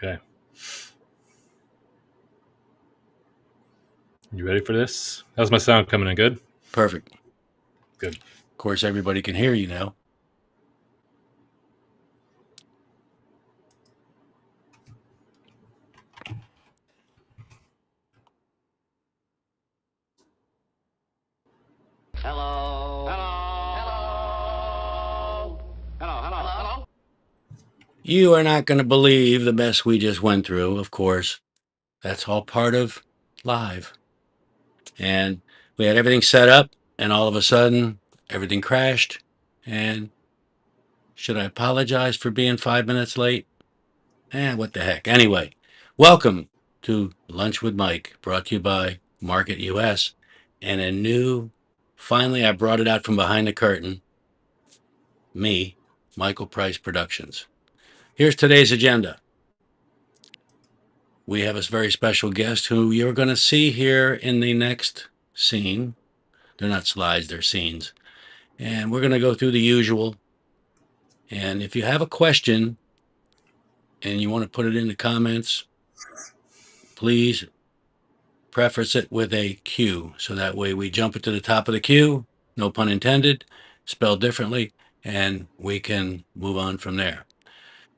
Okay. You ready for this? How's my sound coming in? Good? Perfect. Good. Of course, everybody can hear you now. Hello. Hello. Hello. Hello. Hello. Hello. You are not going to believe the mess we just went through, of course. That's all part of live. And we had everything set up, and all of a sudden, everything crashed. And should I apologize for being 5 minutes late? What the heck. Anyway, welcome to Lunch with Mike, brought to you by MarketUS. And finally, I brought it out from behind the curtain, me, Michael Price Productions. Here's today's agenda. We have a very special guest who you're going to see here in the next scene. They're not slides, they're scenes. And we're going to go through the usual. And if you have a question and you want to put it in the comments, please preface it with a Q. So that way we jump it to the top of the queue, no pun intended, spelled differently, and we can move on from there.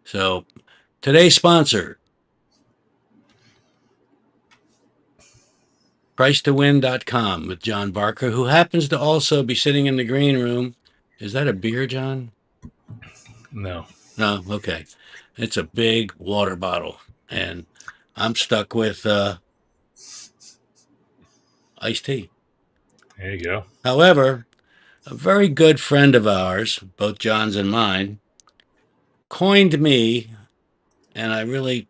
So today's sponsor, PriceToWin.com with John Barker, who happens to also be sitting in the green room. Is that a beer, John? No. No, okay. It's a big water bottle, and I'm stuck with iced tea. There you go. However, a very good friend of ours, both John's and mine, coined me, and I really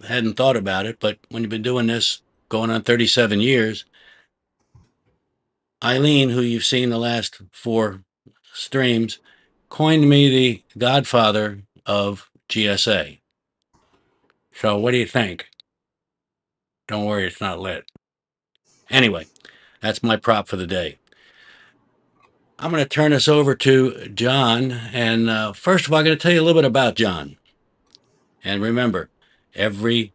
hadn't thought about it, but when you've been doing this going on 37 years, Eileen, who you've seen the last 4 streams, coined me the godfather of GSA. So what do you think? Don't worry, it's not lit. Anyway, that's my prop for the day. I'm going to turn this over to John. And first of all, I'm going to tell you a little bit about John. And remember, every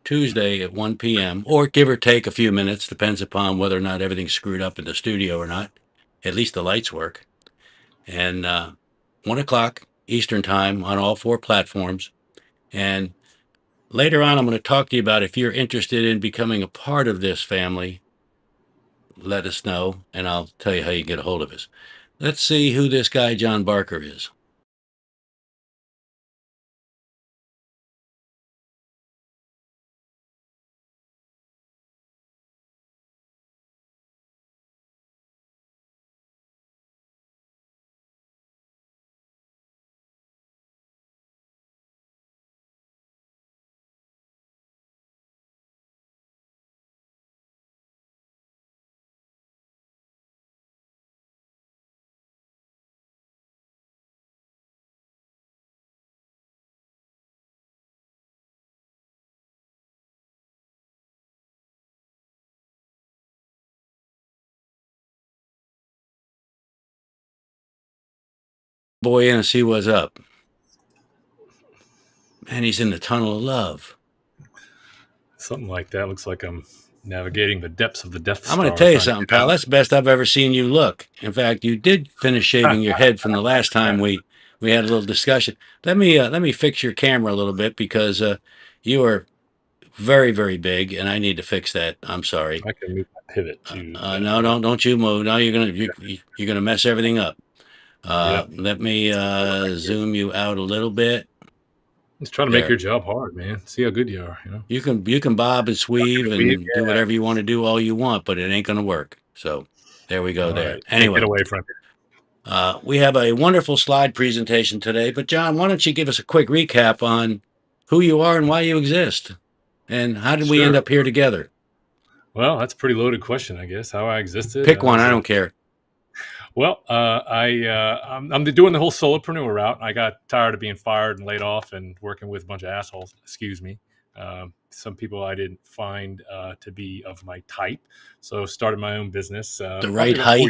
Tuesday at 1 p.m., or give or take a few minutes, depends upon whether or not everything's screwed up in the studio or not. At least the lights work. And 1 o'clock Eastern Time on all 4 platforms. And later on, I'm going to talk to you about if you're interested in becoming a part of this family, let us know, and I'll tell you how you can get a hold of us. Let's see who this guy, John Barker, is. Boy in and see what's up. Man, he's in the tunnel of love. Something like that. Looks like I'm navigating the depths of the Death Star. I'm going to tell you something, pal. That's the best I've ever seen you look. In fact, you did finish shaving your head from the last time we had a little discussion. Let me fix your camera a little bit because you are very, very big, and I need to fix that. I'm sorry. I can move my pivot too. No, don't you move. No, you're gonna mess everything up. Let me zoom you out a little bit. Just trying to make your job hard, man. See how good you are. You can bob and weave and do whatever you want to do all you want, but it ain't gonna work. So there we go. There. Right. Anyway, get away from it. We have a wonderful slide presentation today. But John, why don't you give us a quick recap on who you are and why you exist, and how did we end up here together? Well, that's a pretty loaded question, I guess. How I existed. Pick one. I don't care. Well, I'm doing the whole solopreneur route. I got tired of being fired and laid off and working with a bunch of assholes. Excuse me. Some people I didn't find to be of my type. So started my own business. The right height?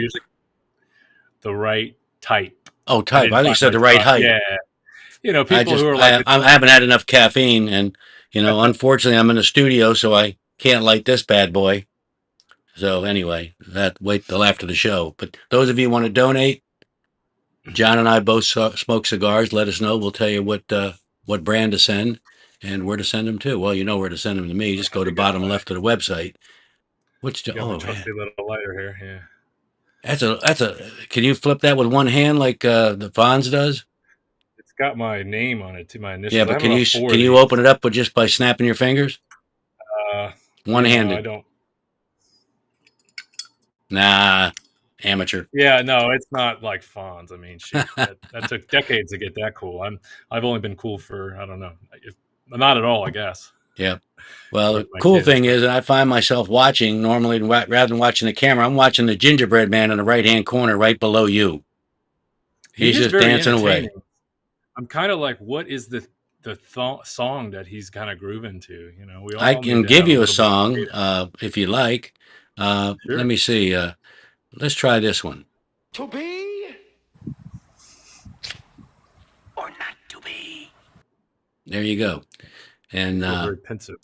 The right type. Oh, type. I think you said the right height. people who are like, I haven't had enough caffeine, and unfortunately, I'm in the studio, so I can't light this bad boy. So anyway, wait till after the show. But those of you who want to donate, John and I both smoke cigars. Let us know. We'll tell you what brand to send and where to send them to. Well, you know where to send them to me. Just go to bottom left of the website. got my trusty little lighter here. Yeah. That's a. Can you flip that with one hand like the Fonz does? It's got my name on it too, my initials. Yeah, but I have about 4 can of you these. open it up with just by snapping your fingers? One handed. No, I don't. Nah, amateur. Yeah, no, it's not like Fonz. I mean, shoot, that took decades to get that cool. I've only been cool for, I don't know, not at all, I guess. Yeah. Well, the cool thing is, I find myself watching normally rather than watching the camera, I'm watching the gingerbread man in the right hand corner right below you. He's just dancing away. I'm kind of like, what is the song that he's kind of grooving to? We all I can give you a little song if you like. Sure. Let me see. Let's try this one. To be or not to be. There you go. And very pensive.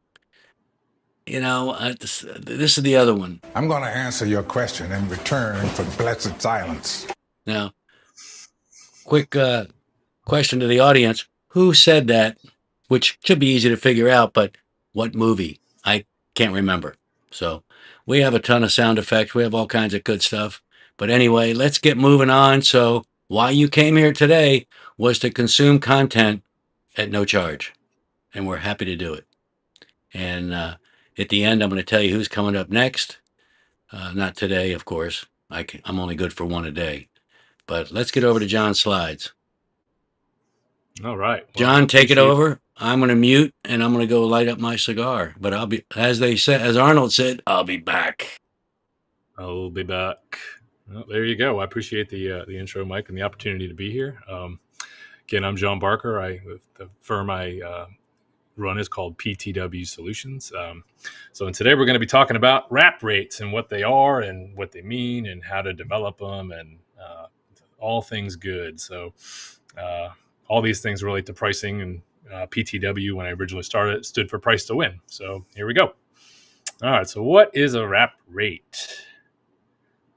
this is the other one. I'm going to answer your question in return for blessed silence. Now, quick question to the audience: who said that? Which should be easy to figure out, but what movie? I can't remember. So we have a ton of sound effects. We have all kinds of good stuff. But anyway, let's get moving on. So why you came here today was to consume content at no charge. And we're happy to do it. And at the end, I'm going to tell you who's coming up next. Not today, of course. I'm only good for one a day. But let's get over to John's slides. All right. Well, John, take it over. I'm going to mute and I'm going to go light up my cigar. But I'll be, as Arnold said, I'll be back. I'll be back. Well, there you go. I appreciate the intro, Mike, and the opportunity to be here. Again, I'm John Barker. The firm I run is called PTW Solutions. So today we're going to be talking about wrap rates and what they are and what they mean and how to develop them and all things good. So all these things relate to pricing, and PTW, when I originally started, stood for price to win. So here we go. All right. So what is a wrap rate?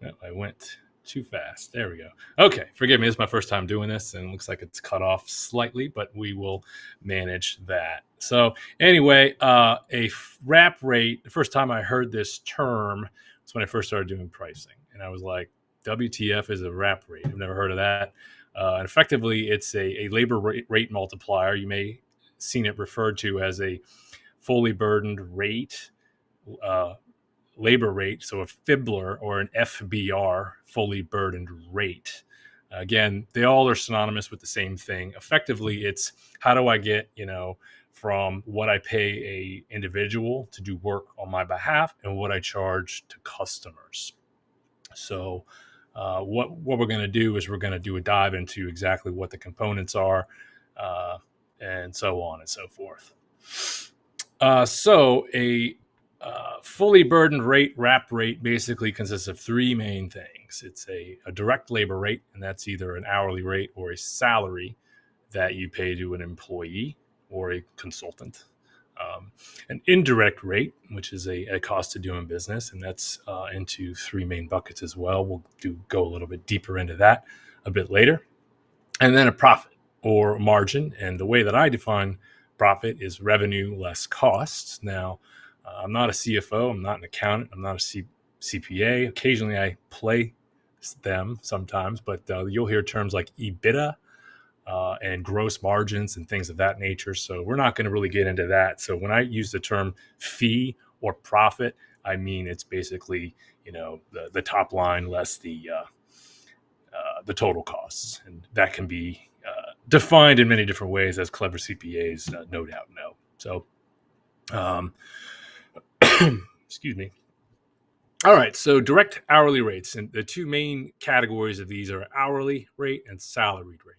Oh, I went too fast. There we go. Okay. Forgive me. This is my first time doing this, and it looks like it's cut off slightly, but we will manage that. So anyway, a wrap rate, the first time I heard this term was when I first started doing pricing. And I was like, WTF is a wrap rate. I've never heard of that. And effectively, it's a labor rate multiplier. You may have seen it referred to as a fully burdened rate, labor rate, so a FIBLR or an FBR, fully burdened rate. Again, they all are synonymous with the same thing. Effectively, it's how do I get, from what I pay a individual to do work on my behalf and what I charge to customers. So what we're going to do is we're going to do a dive into exactly what the components are and so on and so forth. So a fully burdened rate, wrap rate, basically consists of three main things. It's a direct labor rate, and that's either an hourly rate or a salary that you pay to an employee or a consultant. An indirect rate, which is a cost to doing business, and that's into three main buckets as well. We'll go a little bit deeper into that a bit later. And then a profit or margin, and the way that I define profit is revenue less costs. Now, I'm not a CFO, I'm not an accountant, I'm not a CPA. Occasionally I play them sometimes, but you'll hear terms like EBITDA and gross margins and things of that nature. So we're not going to really get into that. So when I use the term fee or profit, I mean it's basically the top line less the total costs, and that can be defined in many different ways, as clever CPAs no doubt know. So, excuse me. All right, so direct hourly rates, and the two main categories of these are hourly rate and salaried rate.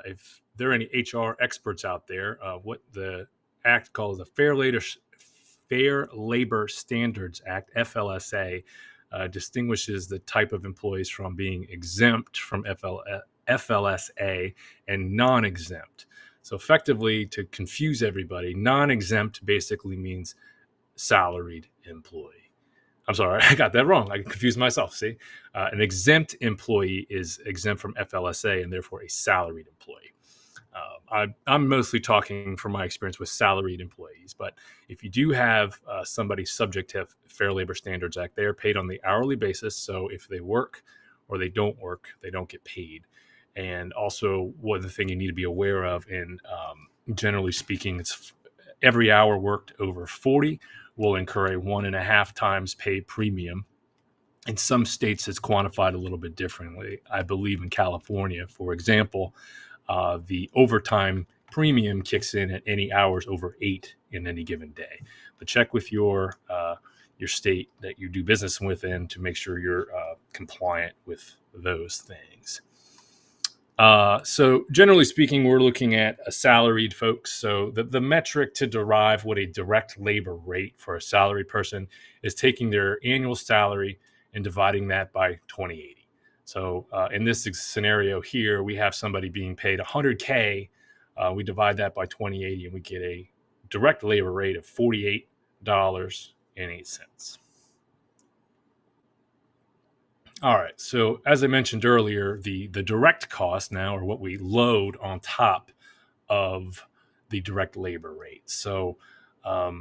If there are any HR experts out there, what the Act calls the Fair Labor Standards Act, FLSA, distinguishes the type of employees from being exempt from FLSA, and non-exempt. So effectively, to confuse everybody, non-exempt basically means salaried employee. I'm sorry, I got that wrong. I confused myself. See, an exempt employee is exempt from FLSA and therefore a salaried employee. I'm mostly talking from my experience with salaried employees, but if you do have somebody subject to Fair Labor Standards Act, they are paid on the hourly basis. So if they work or they don't work, they don't get paid. And also, one the thing you need to be aware of, and generally speaking, it's every hour worked over 40 will incur a 1.5 times pay premium. In some states, it's quantified a little bit differently. I believe in California, for example, the overtime premium kicks in at any hours over 8 in any given day. But check with your state that you do business within to make sure you're compliant with those things. So generally speaking, we're looking at a salaried folks. So the metric to derive what a direct labor rate for a salaried person is taking their annual salary and dividing that by 2080. So in this scenario here, we have somebody being paid $100K. We divide that by 2080 and we get a direct labor rate of $48.08. All right. So as I mentioned earlier, the direct cost now, or what we load on top of the direct labor rate. So a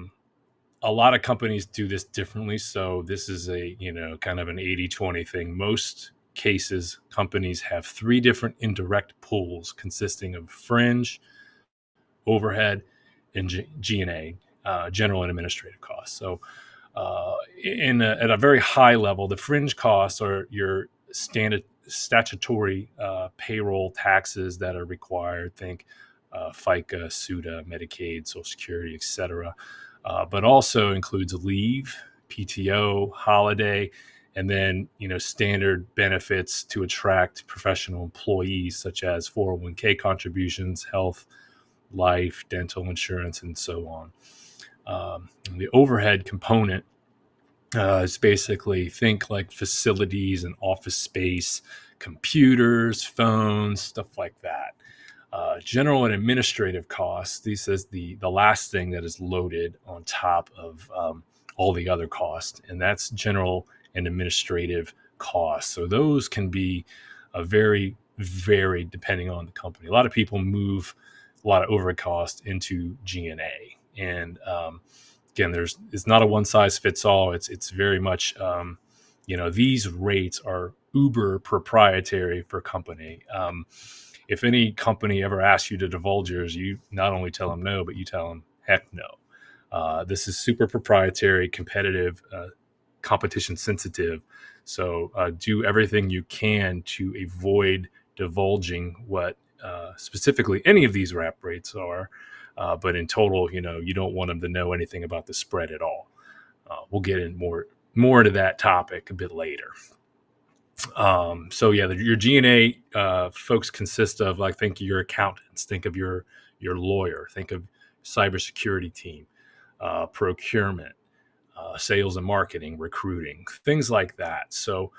lot of companies do this differently. So this is a, kind of an 80-20 thing. Most cases, companies have 3 different indirect pools consisting of fringe, overhead, and G&A, general and administrative costs. So at a very high level, the fringe costs are your standard statutory payroll taxes that are required. Think FICA, SUTA, Medicaid, Social Security, etc. But also includes leave, PTO, holiday, and then standard benefits to attract professional employees such as 401k contributions, health, life, dental insurance, and so on. The overhead component is basically think like facilities and office space, computers, phones, stuff like that. General and administrative costs. This is the last thing that is loaded on top of all the other costs, and that's general and administrative costs. So those can be very varied depending on the company. A lot of people move a lot of overhead costs into G&A, and again, it's not a one size fits all. It's very much these rates are uber proprietary per company. If any company ever asks you to divulge yours, you not only tell them no, but you tell them heck no. This is super proprietary, competitive, competition sensitive. So do everything you can to avoid divulging what specifically any of these wrap rates are. But in total, you don't want them to know anything about the spread at all. We'll get in more into that topic a bit later. So yeah, your G&A folks consist of, like, think of your accountants, think of your lawyer, think of cybersecurity team, procurement, sales and marketing, recruiting, things like that. So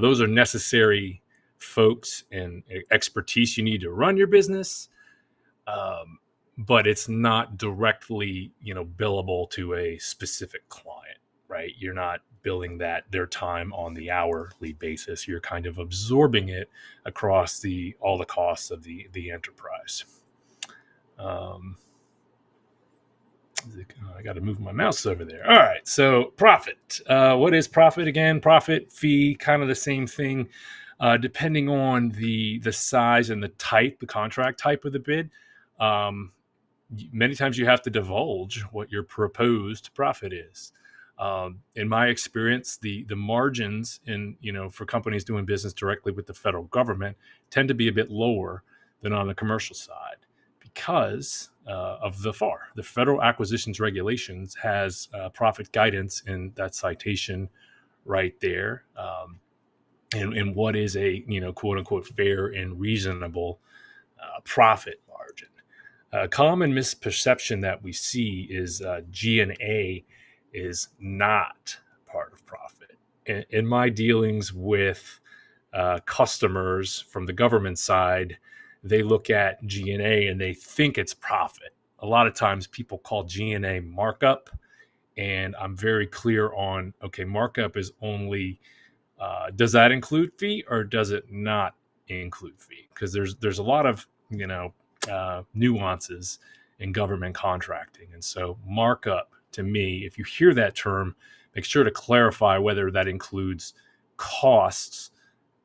those are necessary folks and expertise you need to run your business. But it's not directly, billable to a specific client, right? You're not billing their time on the hourly basis. You're kind of absorbing it across all the costs of the enterprise. I got to move my mouse over there. All right. So profit. What is profit again? Profit, fee, kind of the same thing, depending on the size and the contract type of the bid. Many times you have to divulge what your proposed profit is. In my experience, the margins for companies doing business directly with the federal government tend to be a bit lower than on the commercial side because of the FAR. The Federal Acquisitions Regulations has profit guidance in that citation right there, and what is a quote unquote fair and reasonable profit margin. A common misperception that we see is G&A is not part of profit. In my dealings with customers from the government side, they look at G&A and they think it's profit. A lot of times people call G&A markup, and I'm very clear on, okay, markup is only, does that include fee or does it not include fee? Because there's a lot of, nuances in government contracting. And so markup, to me, if you hear that term, make sure to clarify whether that includes costs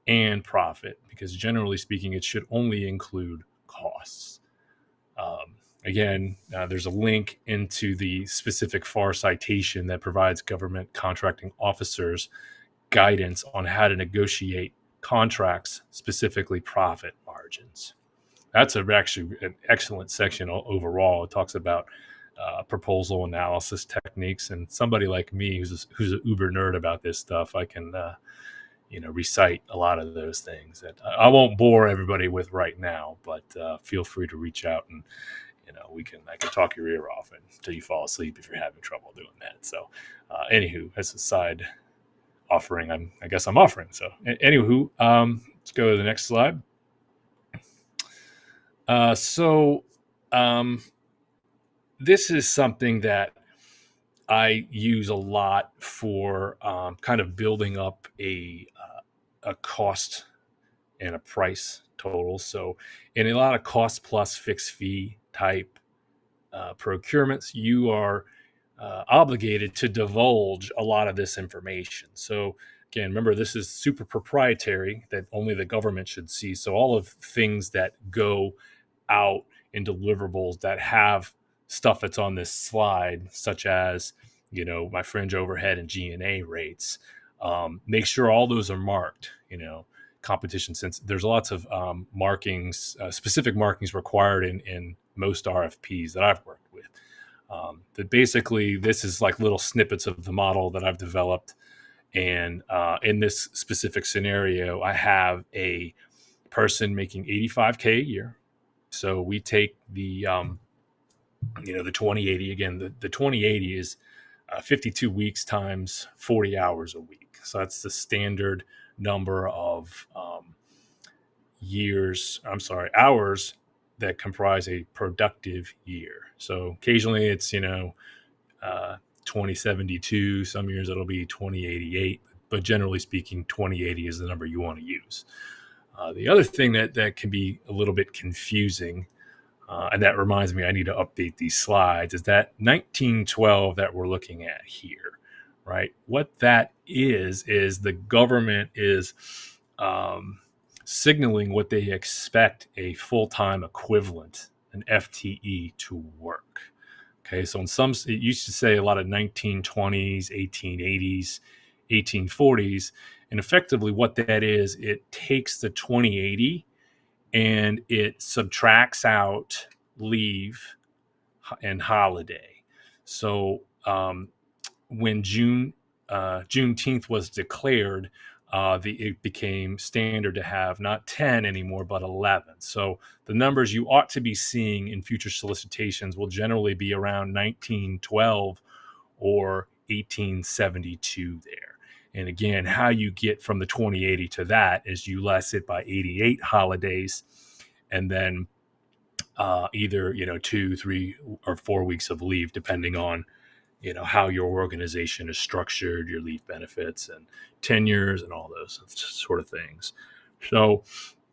and profit, because generally speaking, it should only include costs. Again, there's a link into the specific FAR citation that provides government contracting officers guidance on how to negotiate contracts, specifically profit margins. That's actually an excellent section overall. It talks about proposal analysis techniques, and somebody like me who's an uber nerd about this stuff, I can recite a lot of those things that I won't bore everybody with right now, but feel free to reach out and I can talk your ear off until you fall asleep if you're having trouble doing that. So anywho, that's a side offering I guess I'm offering. So anywho, let's go to the next slide. This is something that I use a lot for kind of building up a cost and a price total. So in a lot of cost plus fixed fee type procurements, you are obligated to divulge a lot of this information. So again, remember, this is super proprietary that only the government should see. So all of things that go out in deliverables that have stuff that's on this slide, such as, my fringe overhead and G&A rates, make sure all those are marked, competition, since there's lots of markings, specific markings required in most RFPs that I've worked with. That basically, this is like little snippets of the model that I've developed. And in this specific scenario, I have a person making $85K a year. So we take the 2080 again. The 2080 is 52 weeks times 40 hours a week. So that's the standard number of hours that comprise a productive year. So occasionally it's 2072. Some years it'll be 2088. But generally speaking, 2080 is the number you want to use. The other thing that can be a little bit confusing, and that reminds me I need to update these slides, is that 1912 that we're looking at here, right? What that is the government is signaling what they expect a full-time equivalent, an FTE, to work. Okay, so in some, it used to say a lot of 1920s, 1880s, 1840s, and effectively what that is, it takes the 2080 and it subtracts out leave and holiday. So when Juneteenth was declared, it became standard to have not 10 anymore, but 11. So the numbers you ought to be seeing in future solicitations will generally be around 1912 or 1872 there. And again, how you get from the 2080 to that is you less it by 88 holidays, and then either 2, 3, or 4 weeks of leave, depending on how your organization is structured, your leave benefits and tenures and all those sort of things. So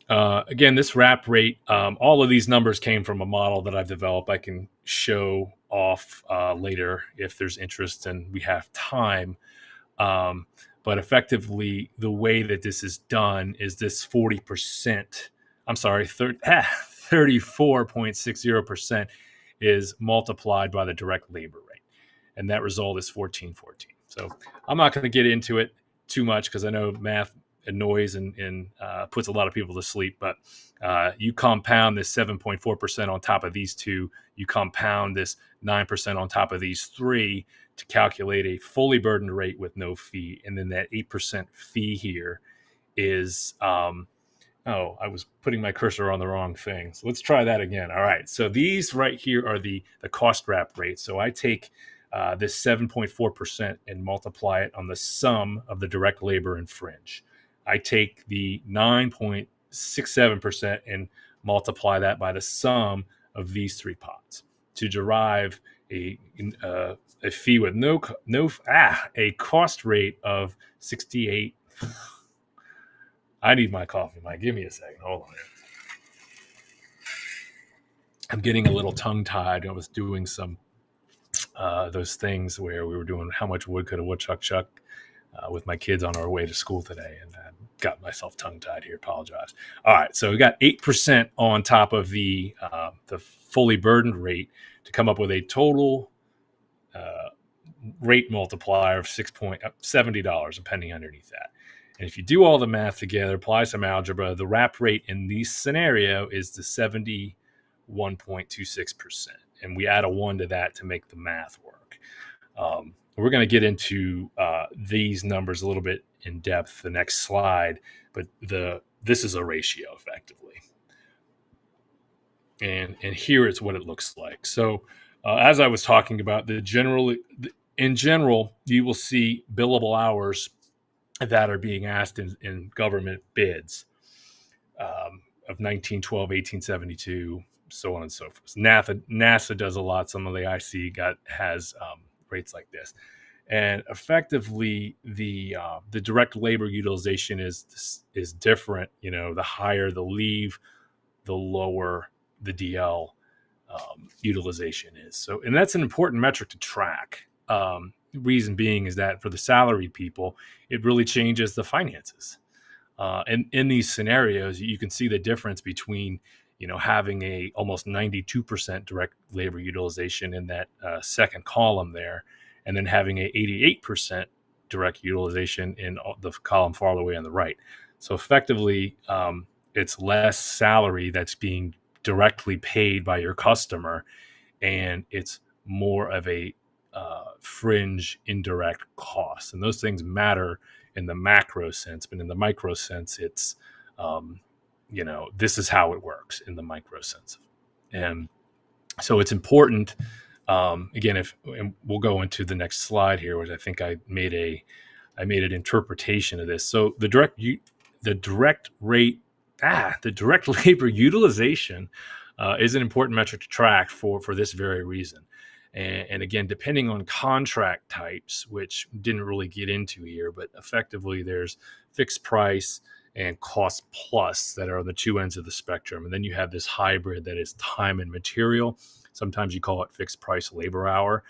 again, this wrap rate, all of these numbers came from a model that I've developed. I can show off later if there's interest and we have time. But effectively, the way that this is done is this 34.60% is multiplied by the direct labor rate. And that result is 1414. So I'm not going to get into it too much because I know math annoys and puts a lot of people to sleep. But you compound this 7.4% on top of these two. You compound this 9% on top of these three to calculate a fully burdened rate with no fee. And then that 8% fee here is, I was putting my cursor on the wrong thing. So let's try that again. All right. So these right here are the cost wrap rate. So I take this 7.4% and multiply it on the sum of the direct labor and fringe. I take the 9.67% and multiply that by the sum of these three pots to derive a fee with a cost rate of 68. I need my coffee, Mike. Give me a second. Hold on. I'm getting a little tongue-tied. I was doing some those things where we were doing how much wood could a woodchuck chuck with my kids on our way to school today, and I got myself tongue-tied here. Apologize. All right, so we got 8% on top of the fully burdened rate to come up with a total rate multiplier of $70, a penny underneath that. And if you do all the math together, apply some algebra, the wrap rate in this scenario is the 71.26%. And we add a 1 to that to make the math work. We're going to get into these numbers a little bit in depth the next slide, but this is a ratio effectively. And here is what it looks like. So as I was talking about, in general, you will see billable hours that are being asked in government bids of 1912, 1872, so on and so forth. NASA does a lot. Some of the IC has rates like this, and effectively the direct labor utilization is different. You know, the higher the leave, the lower the DL utilization is. So, and that's an important metric to track. Reason being is that for the salaried people, it really changes the finances. And in these scenarios, you can see the difference between, you know, having a almost 92% direct labor utilization in that second column there, and then having a 88% direct utilization in the column far away on the right. So effectively, it's less salary that's being directly paid by your customer, and it's more of a fringe indirect costs. And those things matter in the macro sense, but in the micro sense, it's, you know, this is how it works in the micro sense. And so it's important, again, and we'll go into the next slide here, which I think I made an interpretation of this. So the direct labor utilization is an important metric to track for this very reason. And again, depending on contract types, which didn't really get into here, but effectively there's fixed price and cost plus that are on the two ends of the spectrum. And then you have this hybrid that is time and material. Sometimes you call it fixed price labor hour.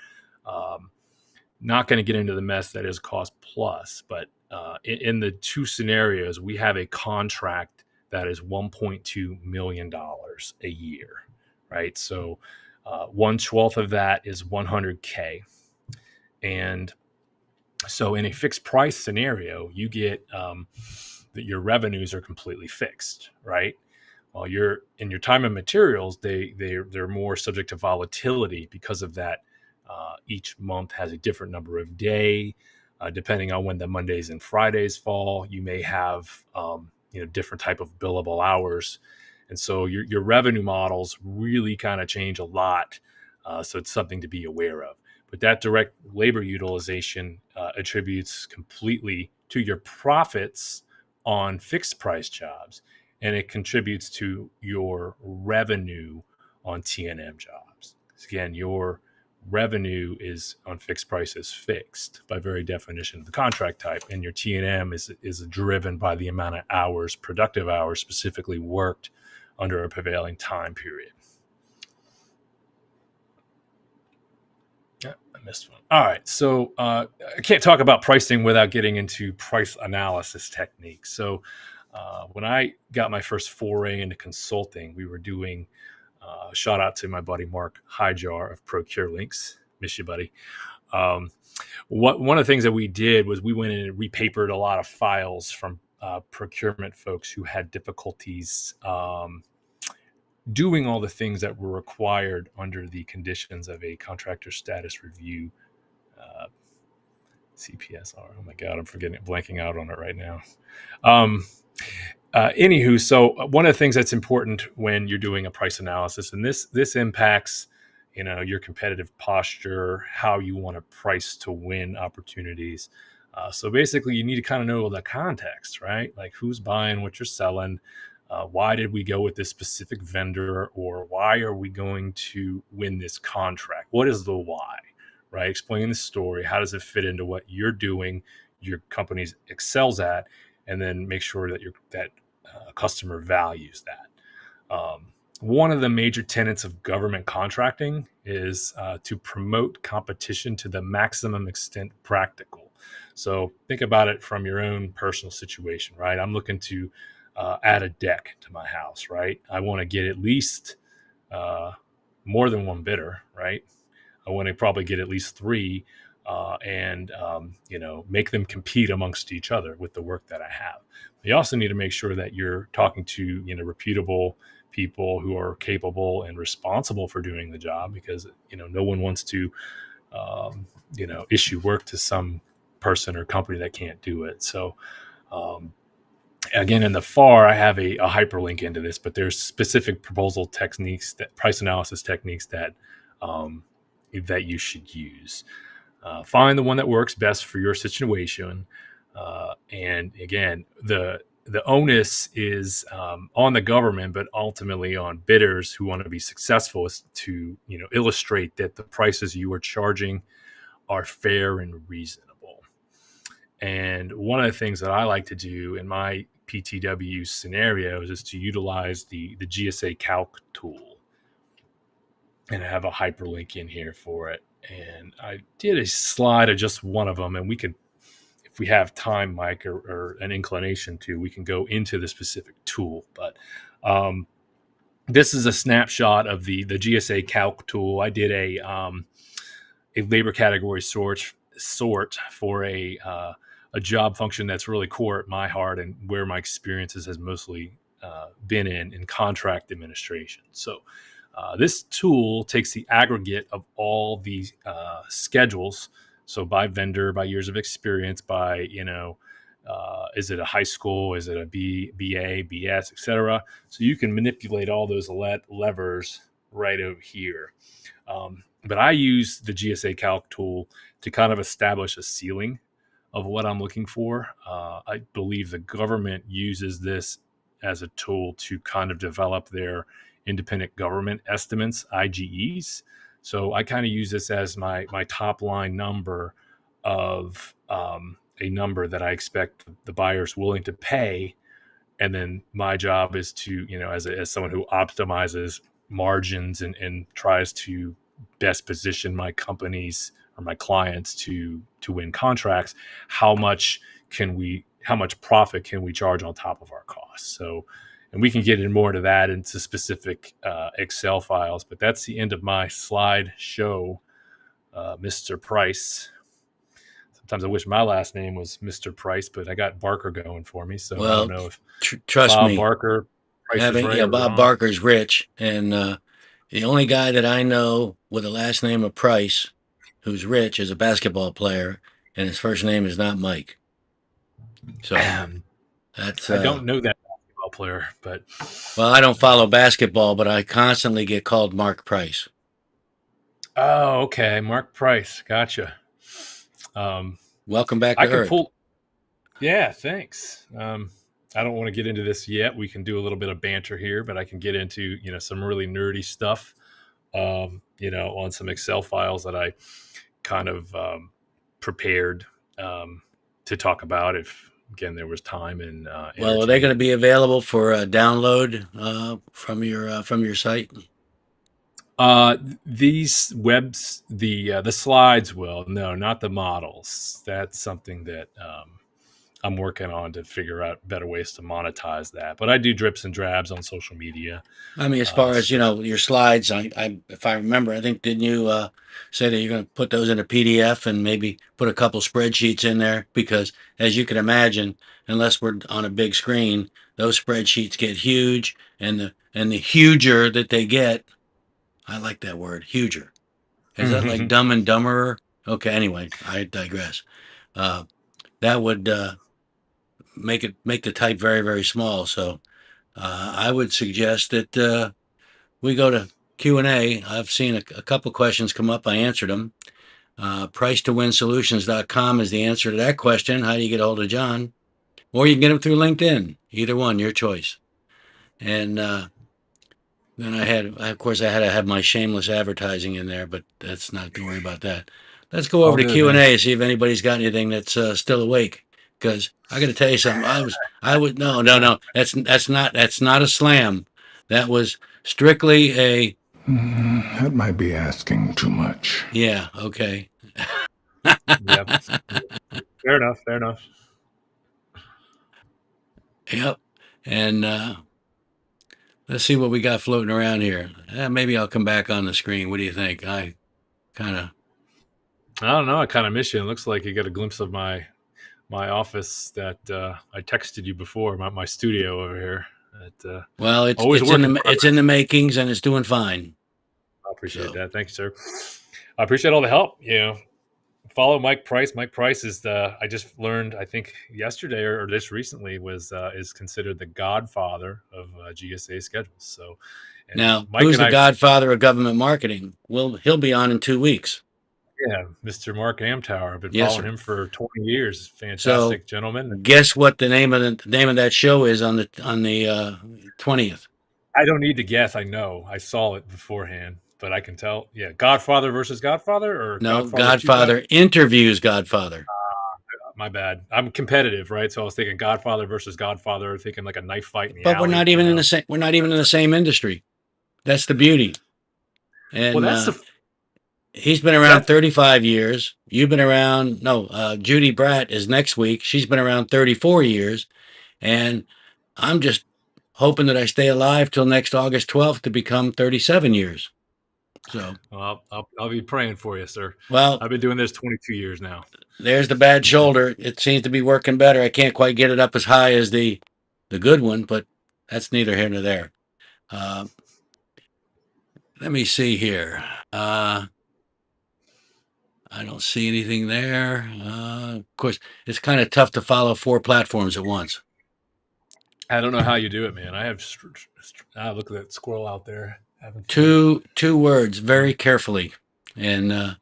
Not going to get into the mess that is cost plus, but in the two scenarios, we have a contract that is $1.2 million a year, right? So 1/12 of that is $100K. And so in a fixed price scenario, you get that your revenues are completely fixed, right? While you're in your time and materials, they're more subject to volatility because of that. Each month has a different number of day, depending on when the Mondays and Fridays fall. You may have different type of billable hours. And so your revenue models really kind of change a lot. So it's something to be aware of. But that direct labor utilization attributes completely to your profits on fixed price jobs. And it contributes to your revenue on T&M jobs. So again, your revenue is on fixed price is fixed by very definition of the contract type. And your T&M is driven by the amount of hours, productive hours specifically worked under a prevailing time period. Yeah, I missed one. All right. So I can't talk about pricing without getting into price analysis techniques. So when I got my first foray into consulting, we were doing, shout out to my buddy Mark Highjar of Procure Links. Miss you, buddy. One of the things that we did was we went in and repapered a lot of files from procurement folks who had difficulties doing all the things that were required under the conditions of a contractor status review, CPSR. Oh my God, I'm blanking out on it right now. Anywho, so one of the things that's important when you're doing a price analysis, and this impacts, your competitive posture, how you want to price to win opportunities. So basically, you need to kind of know the context, right? Like who's buying what you're selling. Why did we go with this specific vendor, or why are we going to win this contract? What is the why, right? Explain the story. How does it fit into what you're doing, your company excels at, and then make sure that that customer values that. One of the major tenets of government contracting is to promote competition to the maximum extent practical. So think about it from your own personal situation, right? I'm looking to add a deck to my house, right? I want to get at least more than one bidder, right? I want to probably get at least three, and make them compete amongst each other with the work that I have. You also need to make sure that you're talking to reputable people who are capable and responsible for doing the job, because no one wants to issue work to some person or company that can't do it. So again, in the FAR, I have a hyperlink into this, but there's specific proposal techniques, that price analysis techniques that that you should use. Find the one that works best for your situation. And again, the onus is on the government, but ultimately on bidders who want to be successful, is to illustrate that the prices you are charging are fair and reasonable. And one of the things that I like to do in my PTW scenarios is to utilize the GSA Calc tool. And I have a hyperlink in here for it. And I did a slide of just one of them, and we could, if we have time, Mike, or an inclination to, we can go into the specific tool. But this is a snapshot of the GSA Calc tool. I did a labor category sort for a job function that's really core at my heart and where my experiences has mostly been in contract administration. So this tool takes the aggregate of all the schedules. So by vendor, by years of experience, by, is it a high school? Is it a BA, BS, et cetera? So you can manipulate all those levers right over here. But I use the GSA Calc tool to kind of establish a ceiling of what I'm looking for. I believe the government uses this as a tool to kind of develop their independent government estimates, IGEs. So I kind of use this as my top line number of a number that I expect the buyer's willing to pay. And then my job is to, as someone who optimizes margins and tries to best position my companies or my clients to win contracts, how much profit can we charge on top of our costs? So, and we can get in more to that into specific Excel files, but that's the end of my slide show, Mr. Price. Sometimes I wish my last name was Mr. Price, but I got Barker going for me. So I don't know if trust Bob me, Barker, Price is right, or Bob wrong. Barker's rich, and the only guy that I know with a last name of Price who's rich is a basketball player, and his first name is not Mike. So that's I don't know that basketball player, but well, I don't follow basketball, but I constantly get called Mark Price. Oh, okay, Mark Price, gotcha. Welcome back to Earth. Yeah, thanks. I don't want to get into this yet. We can do a little bit of banter here, but I can get into some really nerdy stuff. On some Excel files that I kind of prepared to talk about if, again, there was time. And well, are they going to be available for download from your site? These webs, the slides will. No, not the models. That's something that I'm working on to figure out better ways to monetize that. But I do drips and drabs on social media. I mean, as far as your slides, I if I remember, I think didn't you say that you're going to put those in a PDF and maybe put a couple spreadsheets in there? Because as you can imagine, unless we're on a big screen, those spreadsheets get huge, and the huger that they get, I like that word, huger. Is that like Dumb and Dumber? Okay, anyway, I digress. That would make the type very, very small. So I would suggest that we go to Q&A. I've seen a couple questions come up. I answered them. Price-to-win-solutions.com is the answer to that question. How do you get a hold of John? Or you can get him through LinkedIn. Either one, your choice. And then I had to have my shameless advertising in there, but don't worry about that. Let's go over All to good, Q&A, man. see if anybody's got anything that's still awake. Because I got to tell you something. No. That's not a slam. That was strictly a, That might be asking too much. yeah, okay. Yep. Fair enough. Fair enough. Yep. And let's see what we got floating around here. Maybe I'll come back on the screen. What do you think? I don't know. I kind of miss you. It looks like you got a glimpse of my office that I texted you before, my studio over here. well, Always work in it's in progress. the makings and it's doing fine. I appreciate So, that. Thank you, sir. I appreciate all the help. Follow Mike Price. Mike Price is I just learned, I think yesterday or this recently is considered the godfather of GSA schedules. So, and now, Mike who's and the I, godfather of government marketing? Well, he'll be on in 2 weeks. yeah, Mr. Mark Amtower. I've been Yes, following sir. him for 20 years. So, Fantastic gentleman. guess what the name of that show is on the 20th? I don't need to guess. I know. I saw it beforehand, but I can tell. Yeah, Godfather versus Godfather, or No, Godfather 2 God. Godfather interviews Godfather. My bad. I'm competitive, right? So I was thinking Godfather versus Godfather, thinking like a knife fight in the But we're alley. not even in the same. We're not even in the same industry. That's the beauty. Well, And that's the he's been around that's 35 years. You've been around. No, Judy Bratt is next week. She's been around 34 years, and I'm just hoping that I stay alive till next August 12th to become 37 years. So, well, I'll be praying for you, sir. well, I've been doing this 22 years now. there's the bad shoulder. It seems to be working better. I can't quite get it up as high as the good one, but that's neither here nor there. Let me see here. I don't see anything there. Of course, it's kind of tough to follow 4 platforms at once. I don't know how you do it, man. I have look at that squirrel out there having fun. Two words, very carefully, and I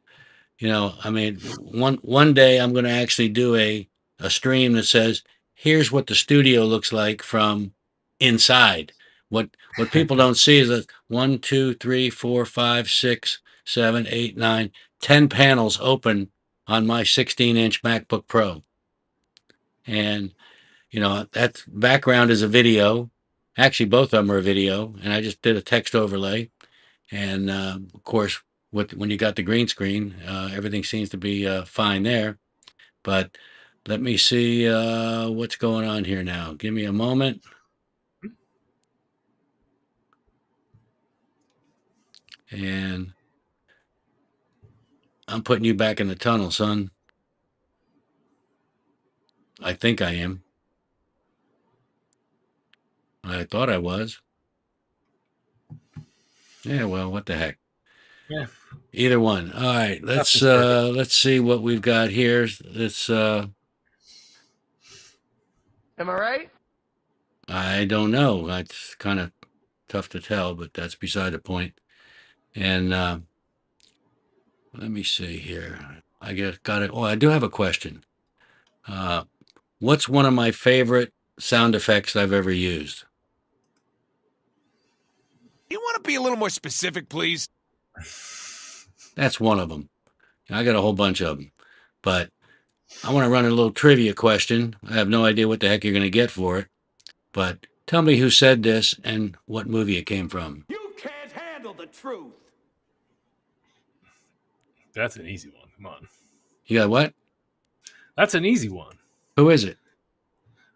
mean, one day I'm going to actually do a stream that says, "Here's what the studio looks like from inside." What people don't see is that 1, 2, 3, 4, 5, 6, 7, 8, 9, 10 panels open on my 16-inch MacBook Pro, and that background is a video. Actually, both of them are a video, and I just did a text overlay. And of course, when you got the green screen, everything seems to be fine there. But let me see what's going on here now. Give me a moment. And I'm putting you back in the tunnel, son. I think I am. I thought I was. Yeah, well, what the heck? Yeah. Either one. All right, Nothing's perfect. let's see what we've got here. Am I right? I don't know. It's kind of tough to tell, but that's beside the point. And let me see here. I got it. Oh, I do have a question. What's one of my favorite sound effects I've ever used? You want to be a little more specific, please? That's one of them. I got a whole bunch of them, but I want to run a little trivia question. I have no idea what the heck you're going to get for it, but tell me who said this and what movie it came from. You can't handle the truth. That's an easy one. Come on. You got what? That's an easy one. Who is it?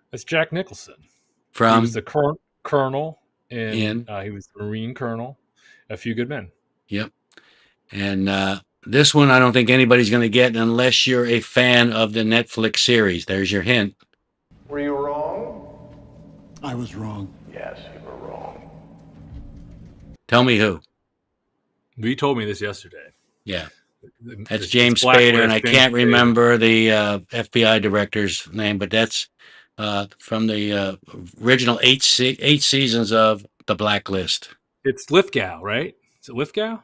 That's Jack Nicholson. He was From? the colonel In? he was the Marine colonel. A Few Good Men. Yep. And this one I don't think anybody's going to get unless you're a fan of the Netflix series. There's your hint. Were you wrong? I was wrong. Yes, you were wrong. Tell me who. You told me this yesterday. Yeah. That's It's James Spader, and I can't remember the FBI director's name, but that's from the original 8 seasons of The Blacklist. It's Lithgow, right? Is it Lithgow?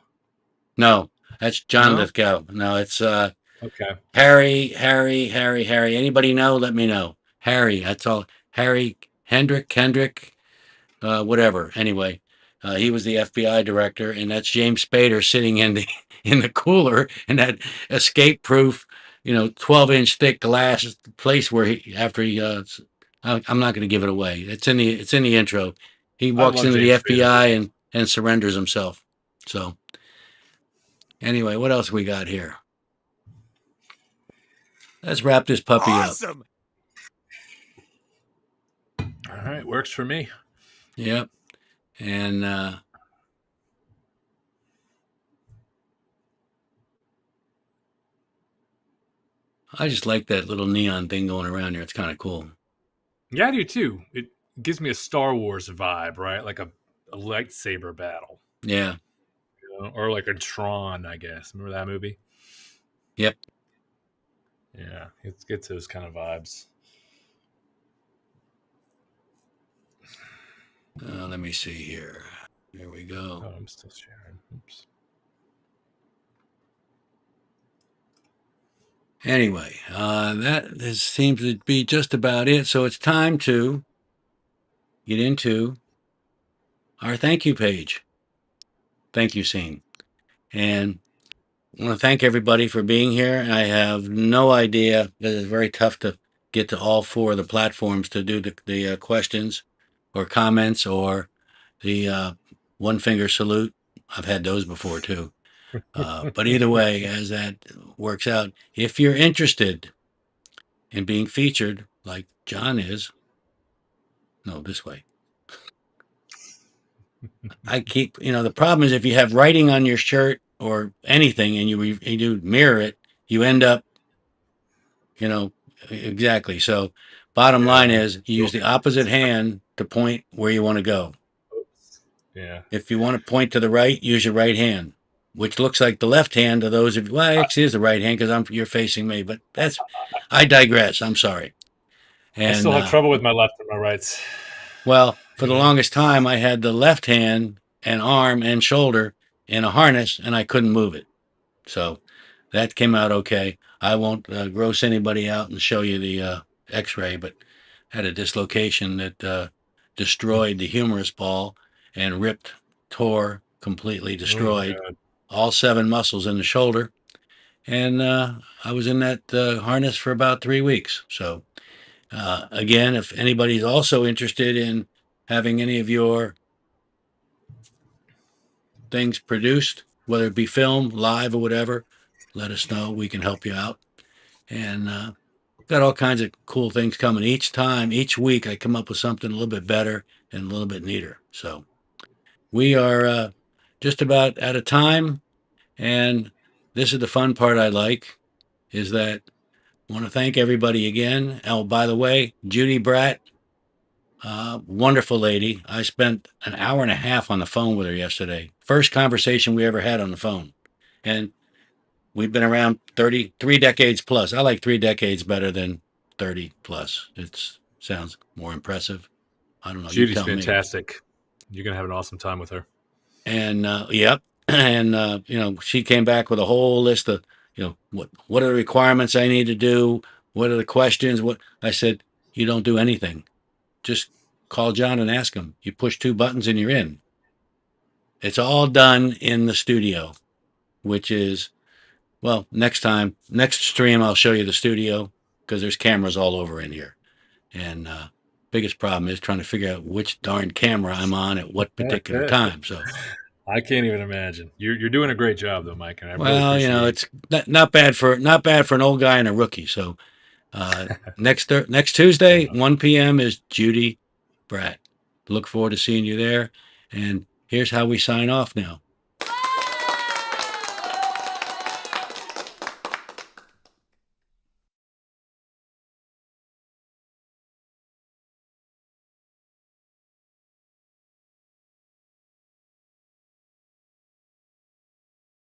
No, That's John No? Lithgow. No, it's Okay. Harry. Anybody know? Let me know. Harry. That's all. Harry Kendrick, whatever. Anyway, he was the FBI director, and that's James Spader sitting in the in the cooler in that escape-proof, 12-inch thick glass place where he after he. I'm not going to give it away. It's in the intro. He I walks love into the James Spader. FBI and surrenders himself. So anyway, what else we got here? Let's wrap this puppy up. Awesome. All right, works for me. Yep. And I just like that little neon thing going around here. It's kind of cool. Yeah, I do too. It gives me a Star Wars vibe, right? Like a lightsaber battle, Yeah. or like a Tron, I guess. Remember that movie? Yep. Yeah, it gets those kind of vibes. Let me see here. There we Oh, go. I'm still sharing. Oops. Anyway, this seems to be just about it. So it's time to get into our thank you page. Thank you scene. And I want to thank everybody for being here. I have no idea. It's very tough to get to all four of the platforms to do the questions or comments or the one finger salute. I've had those before too. But either way, as that works out, if you're interested in being featured like John is, no, this way. I keep, the problem is if you have writing on your shirt or anything and you mirror it, you end up, exactly. So bottom line Yeah. is you use the opposite hand to point where you want to go. Oops. Yeah. If you want to point to the right, use your right hand, which looks like the left hand to those of you. Well, actually, is the right hand because you're facing me. But I digress. I'm sorry. I And still have trouble with my left and my rights. well, for the Yeah. longest time, I had the left hand and arm and shoulder in a harness, and I couldn't move it. So that came out okay. I won't gross anybody out and show you the X-ray, but had a dislocation that destroyed the humerus ball and completely Oh my destroyed god. all 7 muscles in the shoulder. And I was in that harness for about 3 weeks. So again, if anybody's also interested in having any of your things produced, whether it be film, live, or whatever, let us know. We can help you out. And got all kinds of cool things coming each week. I come up with something a little bit better and a little bit neater. So we are just about out of time. And this is the fun part I like is that I want to thank everybody again. Oh, by the way, Judy Bratt, wonderful lady. I spent an hour and a half on the phone with her yesterday. First conversation we ever had on the phone. And we've been around 3 decades plus. I like 3 decades better than 30 plus. It sounds more impressive. I don't know. You Judy's tell me. fantastic. You're gonna have an awesome time with her. And yep. And she came back with a whole list of, what are the requirements I need to do? What are the questions? What I said, you don't do anything. Just call John and ask him. You push 2 buttons and you're in. It's all done in the studio, which is, well, next stream, I'll show you the studio because there's cameras all over in here. And biggest problem is trying to figure out which darn camera I'm on at what particular time. So, I can't even imagine. You're doing a great job though, Mike, and I really well, appreciate it's not bad for an old guy and a rookie. So, next Tuesday, 1 p.m. is Judy Bratt. Look forward to seeing you there. And here's how we sign off now.